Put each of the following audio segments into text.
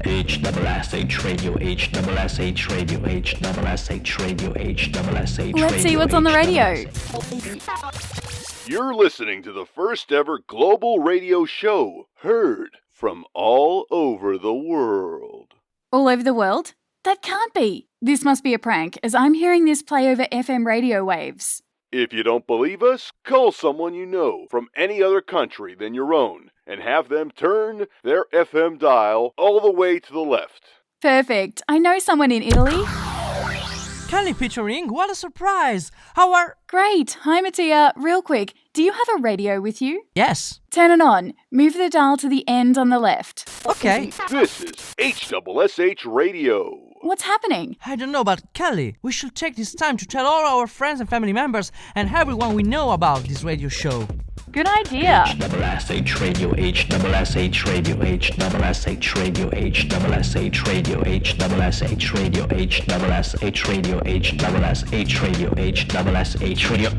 HSSH Radio, HSSH Radio, HSSH Radio, HSSH Radio. Let's see what's on the radio. You're listening to the first ever global radio show, heard from all over the world. All over the world? That can't be. This must be a prank, as I'm hearing this play over FM radio waves. If you don't believe us, call someone you know from any other country than your own and have them turn their FM dial all the way to the left. Perfect. I know someone in Italy. Kelly featuring, what a surprise! How are... Great. Hi, Mattia. Real quick, do you have a radio with you? Yes. Turn it on. Move the dial to the end on the left. Okay. This is HSSH Radio. What's happening? I don't know, but Kelly, we should take this time to tell all our friends and family members and everyone we know about this radio show. Good idea. HSSH Radio, HSSH Radio, HSSH Radio, HSSH Radio, HSSH Radio, HSSH Radio, HSSH Radio, HSSH Radio.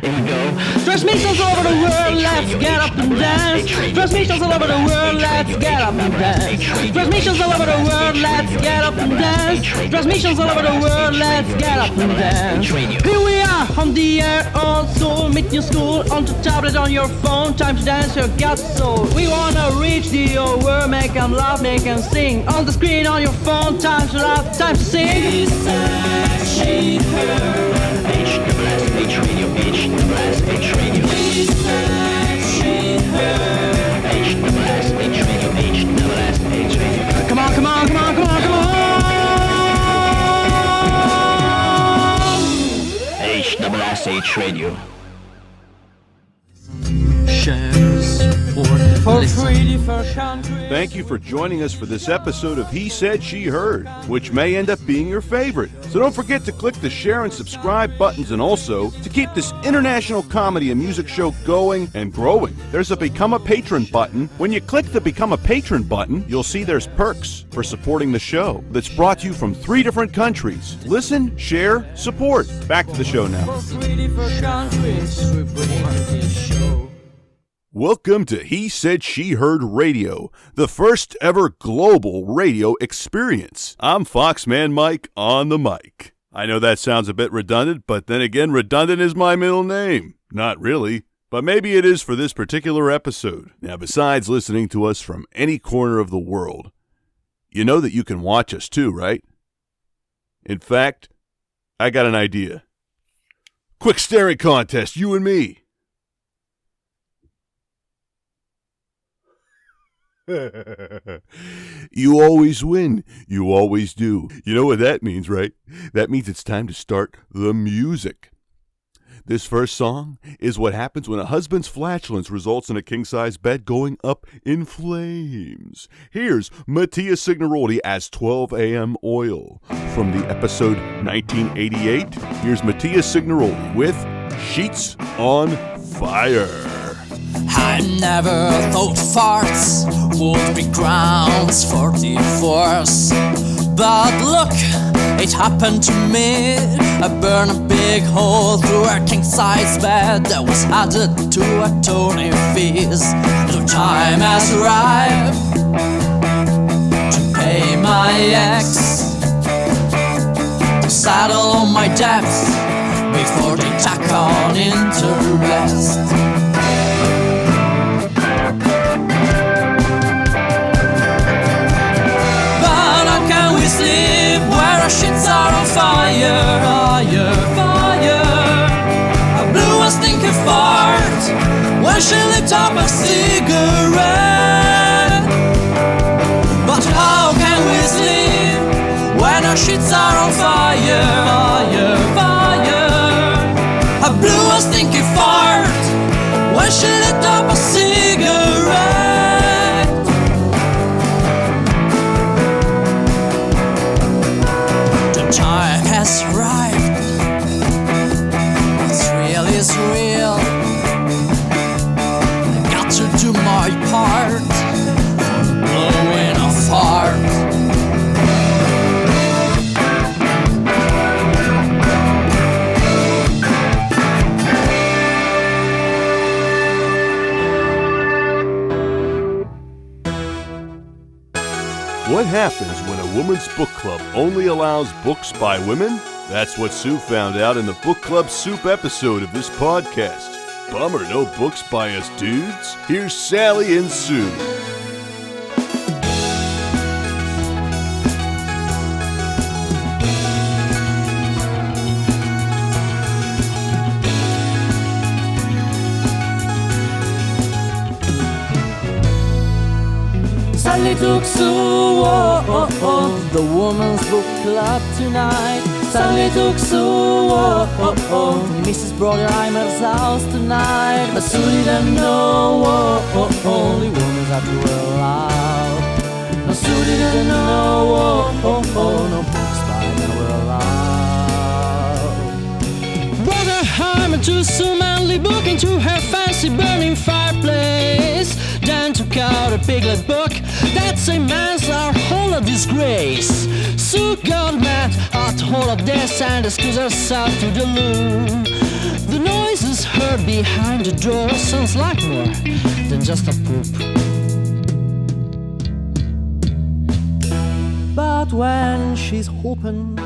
Here we go. Transmissions all over the world, let's get up and dance. Transmissions all over the world, let's get up and dance. Transmissions all over the world, let's get up and dance. Transmissions all over the world, let's get up and dance. Here we are on the air, on soul, meet your school, on the tablet, on your phone, time to dance your gut soul. We wanna reach the whole world, make them laugh, make them sing. On the screen, on your phone, time to laugh, time to sing. He said, she heard. HSSH Radio, HSSH Radio. He said, she heard. HSSH Radio, HSSH Radio. Come on, come on, come on, come on, come on. HSSH Radio. Thank you for joining us for this episode of He Said, She Heard, which may end up being your favorite. So don't forget to click the share and subscribe buttons, and also to keep this international comedy and music show going and growing, there's a Become a Patron button. When you click the Become a Patron button, you'll see there's perks for supporting the show that's brought to you from 3 different countries. Listen, share, support. Back to the show now. Welcome to He Said, She Heard Radio, the first ever global radio experience. I'm Foxman Mike on the mic. I know that sounds a bit redundant, but then again, redundant is my middle name. Not really, but maybe it is for this particular episode. Now, besides listening to us from any corner of the world, you know that you can watch us too, right? In fact, I got an idea. Quick staring contest, you and me. You always win. You always do. You know what that means, right? That means it's time to start the music. This first song is what happens when a husband's flatulence results in a king-size bed going up in flames. Here's Mattia Signaroldi as 12 a.m. Oil. From the episode 1988, here's Mattia Signaroldi with Sheets on Fire. I never thought farts would be grounds for divorce, but look, it happened to me. I burned a big hole through a king-size bed that was added to attorney fees. The time has arrived to pay my ex, to settle all my debts before they tack on interest. Sleep where our shits are on fire, fire, fire. I blew a stinking fart when she lit up a cigarette. But how can we sleep when our shits are on fire, fire, fire? I blew a stinking fart when she lit up a cigarette. Time has arrived. What's real is real. I got to do my part for blowing a fart. What happens when a woman's book club only allows books by women? That's what Sue found out in the Book Club Soup episode of this podcast. Bummer, no books by us dudes. Here's Sally and Sue. Sally took Sue to the woman's book club tonight. Sally took Sue to Mrs. Broderheimer's house tonight. But Sue didn't know only women are to allowed. No, Sue didn't know no books by men were allowed. Broderheimer took Sue manly book into her fancy burning fireplace. Then took out a piglet book that same man's our whole a disgrace. Sue got mad at all of this and excused herself to the loo. The noises heard behind the door sounds like more than just a poop. But when she's opened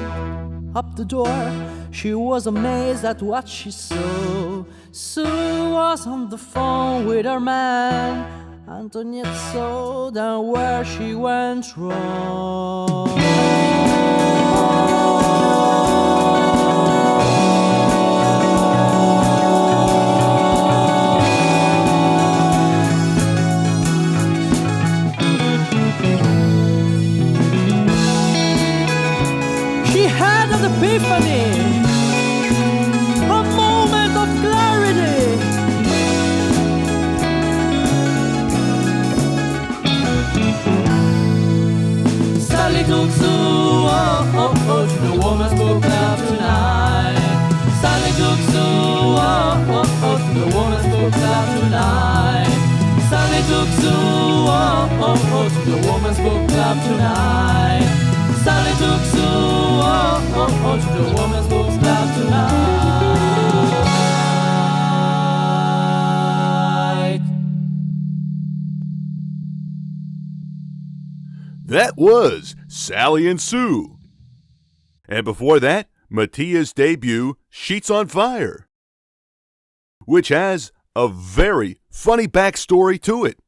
up the door, she was amazed at what she saw. Sue was on the phone with her man. Antoniette saw that where she went wrong. She had an epiphany, a moment of clarity. Sally took Sue to the woman's book club tonight. Sally took Sue to the woman's book club tonight. Sally took Sue to the woman's book club tonight. Sally took Sue to the woman's book club tonight. That was Sally and Sue. And before that, Mattia's debut, Sheets on Fire, which has a very funny backstory to it.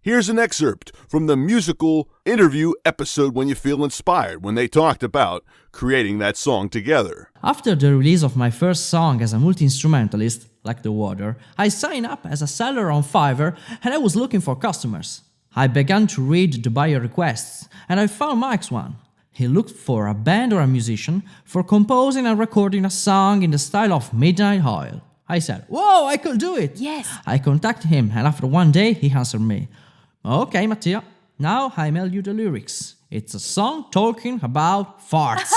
Here's an excerpt from the musical interview episode When You Feel Inspired, when they talked about creating that song together. After the release of my first song as a multi-instrumentalist, Like the Water, I signed up as a seller on Fiverr and I was looking for customers. I began to read the buyer requests, and I found Mike's one. He looked for a band or a musician for composing and recording a song in the style of Midnight Oil. I said, "Whoa, I could do it!" Yes. I contacted him, and after one day, he answered me. "Okay, Mattia, now I mail you the lyrics. It's a song talking about farts."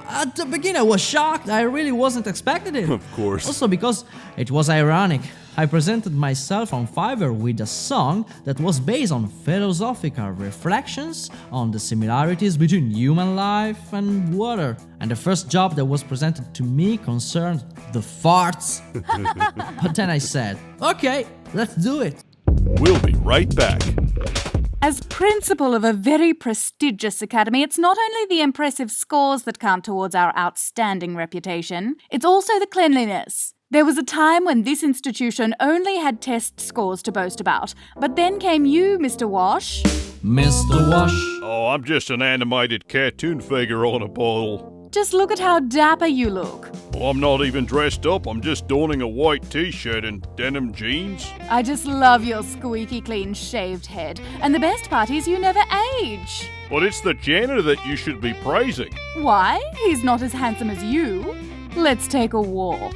At the beginning, I was shocked. I really wasn't expecting it. Of course. Also because it was ironic. I presented myself on Fiverr with a song that was based on philosophical reflections on the similarities between human life and water. And the first job that was presented to me concerned the farts. But then I said, "Okay, let's do it." We'll be right back. As principal of a very prestigious academy, it's not only the impressive scores that count towards our outstanding reputation, it's also the cleanliness. There was a time when this institution only had test scores to boast about, but then came you, Mr. Wash. Mr. Wash. Oh, I'm just an animated cartoon figure on a bottle. Just look at how dapper you look. Well, I'm not even dressed up. I'm just donning a white t-shirt and denim jeans. I just love your squeaky clean shaved head, and the best part is you never age. But it's the janitor that you should be praising. Why? He's not as handsome as you. Let's take a walk.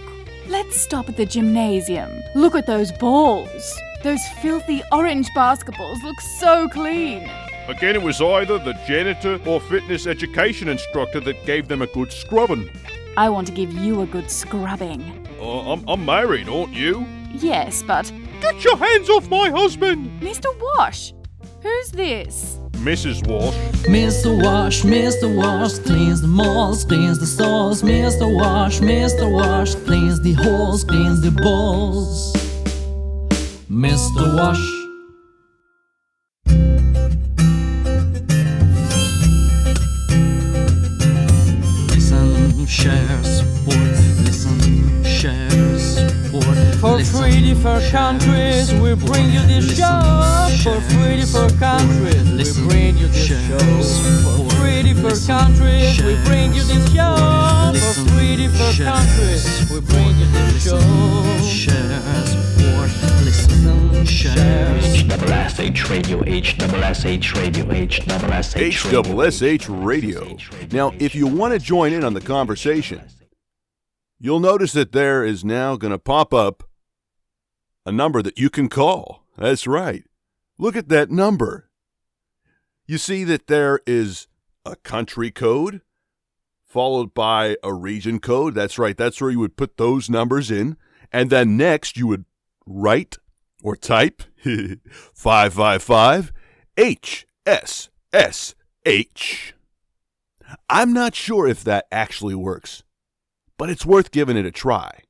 Let's stop at the gymnasium. Look at those balls. Those filthy orange basketballs look so clean. Again, it was either the janitor or fitness education instructor that gave them a good scrubbing. I want to give you a good scrubbing. I'm married, aren't you? Yes, but... Get your hands off my husband! Mr. Wash, who's this? Mrs. Wash. Mr. Wash, cleans the malls, cleans the stores. Mr. Wash, cleans the holes, cleans the balls. Mr. Wash. different countries, we bring you this show. For 3 different countries, we bring you this show. For 3 different countries, we bring you this show. For 3 different countries, we bring you this show. HSSH Radio, HSSH Radio, HSSH Radio. Now, if you want to join in on the conversation, you'll notice that there is now going to pop up a number that you can call. That's right. Look at that number. You see that there is a country code followed by a region code. That's right. That's where you would put those numbers in. And then next you would write or type 555 HSSH. I'm not sure if that actually works, but it's worth giving it a try.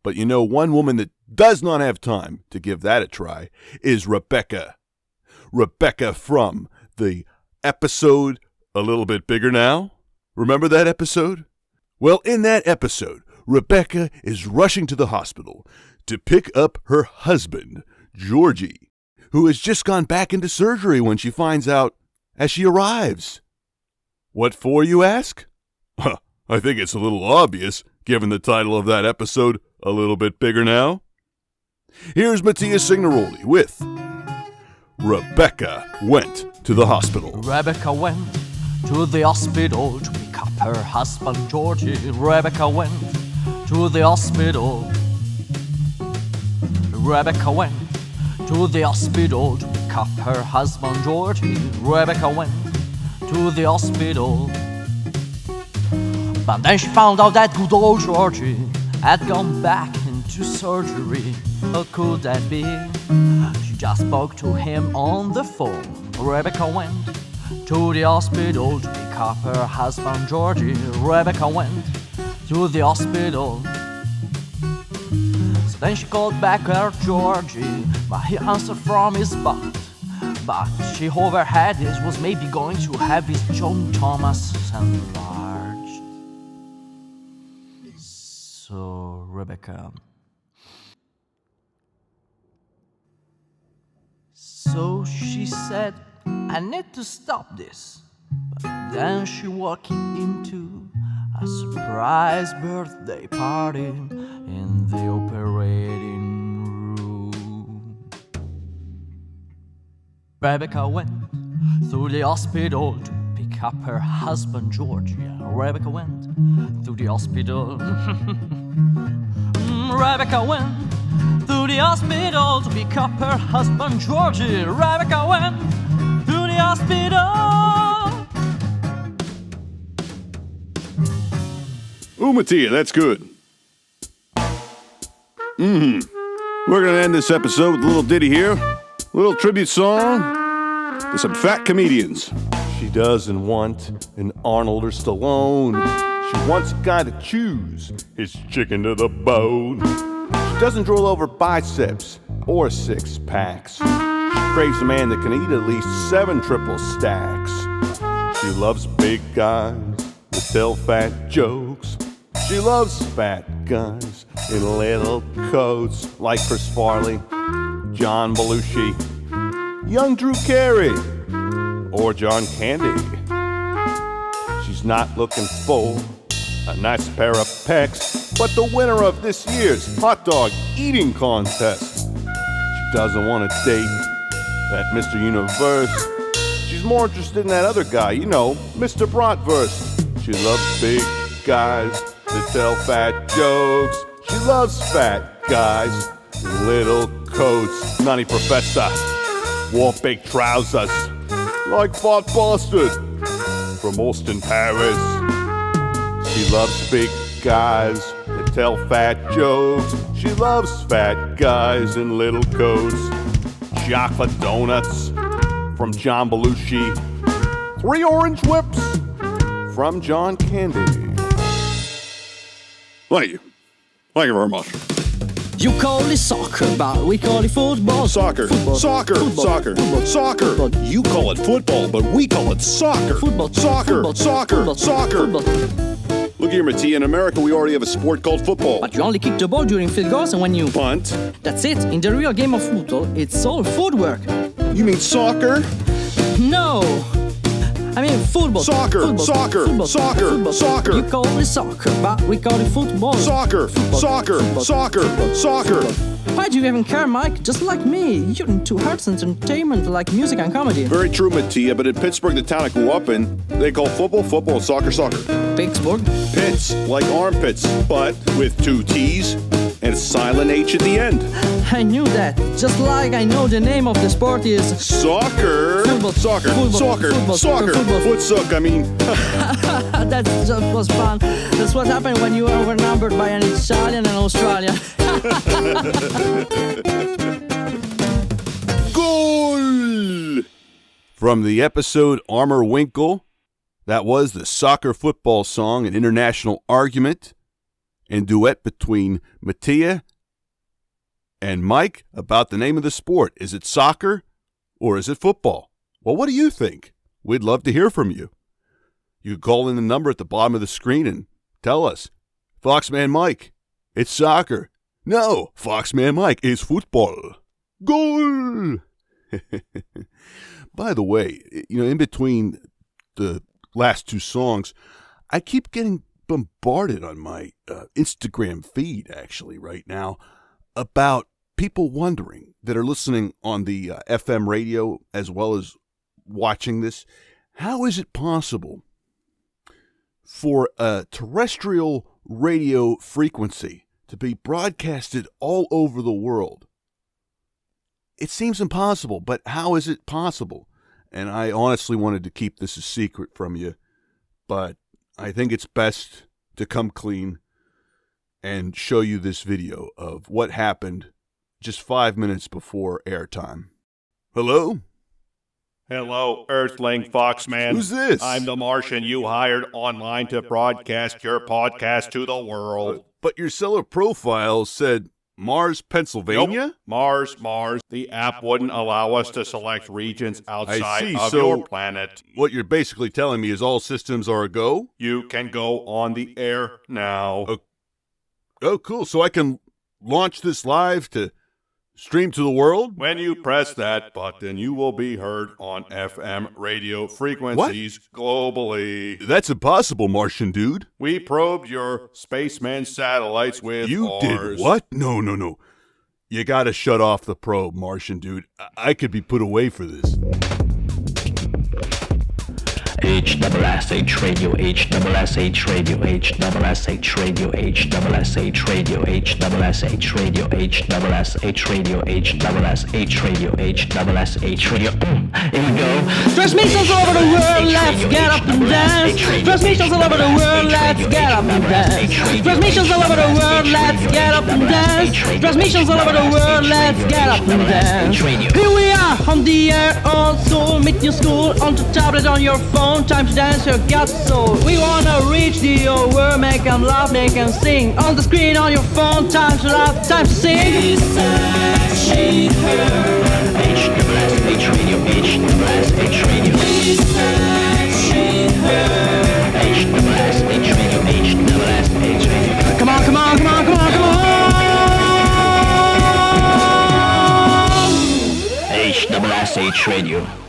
But you know, one woman that does not have time to give that a try is Rebecca. Rebecca from the episode A Little Bit Bigger Now. Remember that episode? Well, in that episode, Rebecca is rushing to the hospital to pick up her husband, Georgie, who has just gone back into surgery when she finds out as she arrives. What for, you ask? I think it's a little obvious, given the title of that episode, A Little Bit Bigger Now. Here's Mattia Signaroldi with Rebecca Went to the Hospital. Rebecca went to the hospital to pick up her husband Georgie. Rebecca went to the hospital. Rebecca went to the hospital to pick up her husband Georgie. Rebecca went to the hospital. But then she found out that good old Georgie had gone back into surgery. How could that be? She just spoke to him on the phone. Rebecca went to the hospital to pick up her husband Georgie. Rebecca went to the hospital. So then she called back her Georgie, but he answered from his butt. But she overheard this was maybe going to have his John Thomas enlarged. So Rebecca. So she said, I need to stop this. But then she walked into a surprise birthday party in the operating room. Rebecca went to the hospital to pick up her husband Georgie. Rebecca went to the hospital. Rebecca went to the hospital to pick up her husband Georgie. Rebecca went to the hospital. Ooh, Mattia, that's good. We're going to end this episode with a little ditty here. A little tribute song to some fat comedians. She doesn't want an Arnold or Stallone. She wants a guy to choose his chicken to the bone. She doesn't drool over biceps or six-packs. She craves a man that can eat at least 7 triple stacks. She loves big guys that tell fat jokes. She loves fat guys in little coats like Chris Farley, John Belushi, young Drew Carey, or John Candy. She's not looking for a nice pair of pecs, but the winner of this year's hot dog eating contest. She doesn't want to date that Mr. Universe. She's more interested in that other guy, you know, Mr. Bratwurst. She loves big guys that tell fat jokes. She loves fat guys in little coats. Nutty Professor wore big trousers like Fat Bastard from Austin, Paris. She loves big guys that tell fat jokes. She loves fat guys in little coats. Chocolate donuts from John Belushi. 3 orange whips from John Candy. Thank you. Thank you very much. You call it soccer, but we call it football. Soccer. Football. Soccer. Football. Soccer. Football. Soccer. Football. You call it football, but we call it soccer. Football. Soccer. Football. Soccer. Football. Soccer. Football. Look here, Mattia. In America, we already have a sport called football. But you only kick the ball during field goals and when you Punt. That's it. In the real game of football, it's all footwork. You mean soccer? No! I mean football. Soccer, Football. soccer, Football. soccer, Football. soccer. You call it soccer, but we call it football. Soccer, Football. soccer, Football. soccer, Football. soccer. Why do you even care, Mike? Just like me, you're into arts and entertainment like music and comedy. Very true, Mattia, but in Pittsburgh, the town I grew up in, they call football, football, soccer, soccer. Pittsburgh? Pits, like armpits, but with 2 T's and a silent H at the end. I knew that. Just like I know the name of the sport is Soccer. Football. Soccer. Football. Soccer. Football. Soccer. Football. Footsuck, I mean. That just was fun. That's what happened when you are overnumbered by an Italian and Australian. Goal! From the episode Armor Winkle, that was the soccer football song, an international argument and duet between Mattia and Mike about the name of the sport. Is it soccer or is it football? Well, what do you think? We'd love to hear from you. You can call in the number at the bottom of the screen and tell us, Foxman Mike, it's soccer. No, Foxman Mike, it's football. Goal! By the way, in between the last 2 songs, I keep getting bombarded on my Instagram feed, actually, right now, about people wondering that are listening on the FM radio as well as watching this. How is it possible for a terrestrial radio frequency to be broadcasted all over the world? It seems impossible, but how is it possible? And I honestly wanted to keep this a secret from you, but I think it's best to come clean and show you this video of what happened just 5 minutes before airtime. Hello? Hello, Earthling Foxman. Who's this? I'm the Martian you hired online to broadcast your podcast to the world. But your seller profile said Mars, Pennsylvania? Nope. Mars. The app wouldn't allow us to select regions outside of So your planet. What you're basically telling me is all systems are a go? You can go on the air now. Oh, cool. So I can launch this live to stream to the world? When you press that button, you will be heard on FM radio frequencies globally. That's impossible, Martian dude. We probed your spaceman satellites with You ours. did what? No. You gotta shut off the probe, Martian dude. I could be put away for this. HSSH radio, HSSH radio, HSSH radio, HSSH radio, HSSH radio, HSSH radio, HSSH radio, HSSH radio. Here we go. Transmissions all over the world, let's get up and dance. Transmissions all over the world, let's get up and dance. Transmissions all over the world, let's get up and dance. Transmissions all over the world, let's get up and dance. Here we are on the air, also meet your school on the tablet, on your phone. Time to dance your gut soul. We wanna reach the whole world, make them laugh, make them sing. On the screen, on your phone, time to laugh, time to sing. HSSH radio, HSSH radio. HSSH radio, HSSH radio. Come on. HSSH radio.